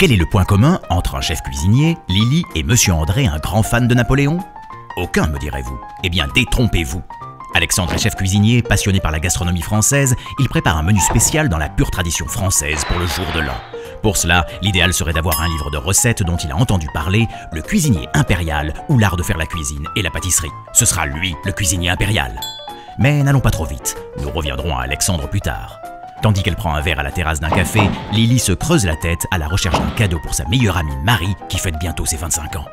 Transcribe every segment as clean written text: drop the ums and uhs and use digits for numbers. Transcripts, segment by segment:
Quel est le point commun entre un chef cuisinier, Lily et Monsieur André, un grand fan de Napoléon? Aucun, me direz-vous. Eh bien, détrompez-vous. Alexandre est chef cuisinier, passionné par la gastronomie française, il prépare un menu spécial dans la pure tradition française pour le jour de l'an. Pour cela, l'idéal serait d'avoir un livre de recettes dont il a entendu parler, le cuisinier impérial ou l'art de faire la cuisine et la pâtisserie. Ce sera lui, le cuisinier impérial. Mais n'allons pas trop vite, nous reviendrons à Alexandre plus tard. Tandis qu'elle prend un verre à la terrasse d'un café, Lily se creuse la tête à la recherche d'un cadeau pour sa meilleure amie Marie qui fête bientôt ses 25 ans.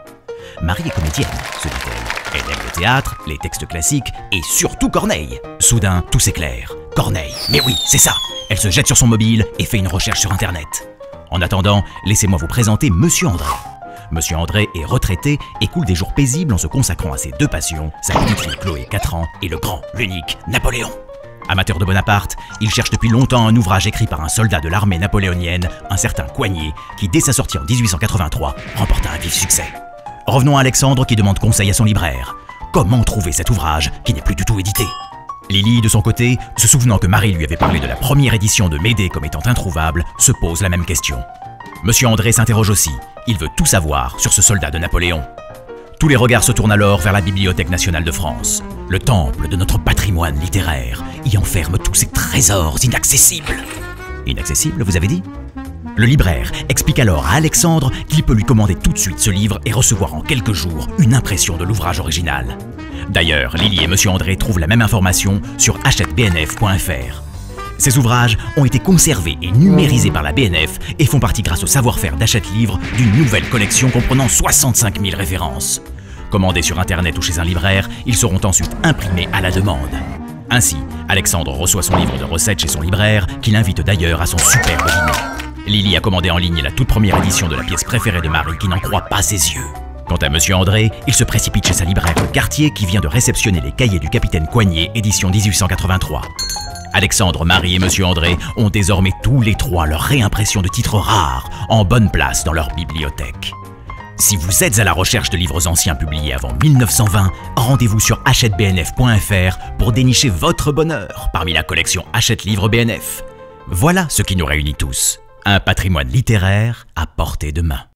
Marie est comédienne, se dit-elle. Elle aime le théâtre, les textes classiques et surtout Corneille. Soudain, tout s'éclaire. Corneille, mais oui, c'est ça. Elle se jette sur son mobile et fait une recherche sur Internet. En attendant, laissez-moi vous présenter Monsieur André. Monsieur André est retraité et coule des jours paisibles en se consacrant à ses deux passions, sa petite fille Chloé, 4 ans, et le grand, l'unique Napoléon. Amateur de Bonaparte, il cherche depuis longtemps un ouvrage écrit par un soldat de l'armée napoléonienne, un certain Coignet, qui dès sa sortie en 1883 remporta un vif succès. Revenons à Alexandre qui demande conseil à son libraire. Comment trouver cet ouvrage qui n'est plus du tout édité? Lily, de son côté, se souvenant que Marie lui avait parlé de la première édition de Médée comme étant introuvable, se pose la même question. Monsieur André s'interroge aussi. Il veut tout savoir sur ce soldat de Napoléon. Tous les regards se tournent alors vers la Bibliothèque nationale de France. Le temple de notre patrimoine littéraire y enferme tous ces trésors inaccessibles. Inaccessibles, vous avez dit? Le libraire explique alors à Alexandre qu'il peut lui commander tout de suite ce livre et recevoir en quelques jours une impression de l'ouvrage original. D'ailleurs, Lily et Monsieur André trouvent la même information sur achetebnf.fr. Ces ouvrages ont été conservés et numérisés par la BNF et font partie grâce au savoir-faire d'Hachette Livres d'une nouvelle collection comprenant 65 000 références. Commandés sur Internet ou chez un libraire, ils seront ensuite imprimés à la demande. Ainsi, Alexandre reçoit son livre de recettes chez son libraire, qui l'invite d'ailleurs à son superbe dîner. Lily a commandé en ligne la toute première édition de la pièce préférée de Marie qui n'en croit pas ses yeux. Quant à Monsieur André, il se précipite chez sa libraire de quartier qui vient de réceptionner les cahiers du capitaine Coignet, édition 1883. Alexandre, Marie et Monsieur André ont désormais tous les trois leur réimpression de titres rares en bonne place dans leur bibliothèque. Si vous êtes à la recherche de livres anciens publiés avant 1920, rendez-vous sur achetebnf.fr pour dénicher votre bonheur parmi la collection Hachette Livres BNF. Voilà ce qui nous réunit tous, un patrimoine littéraire à portée de main.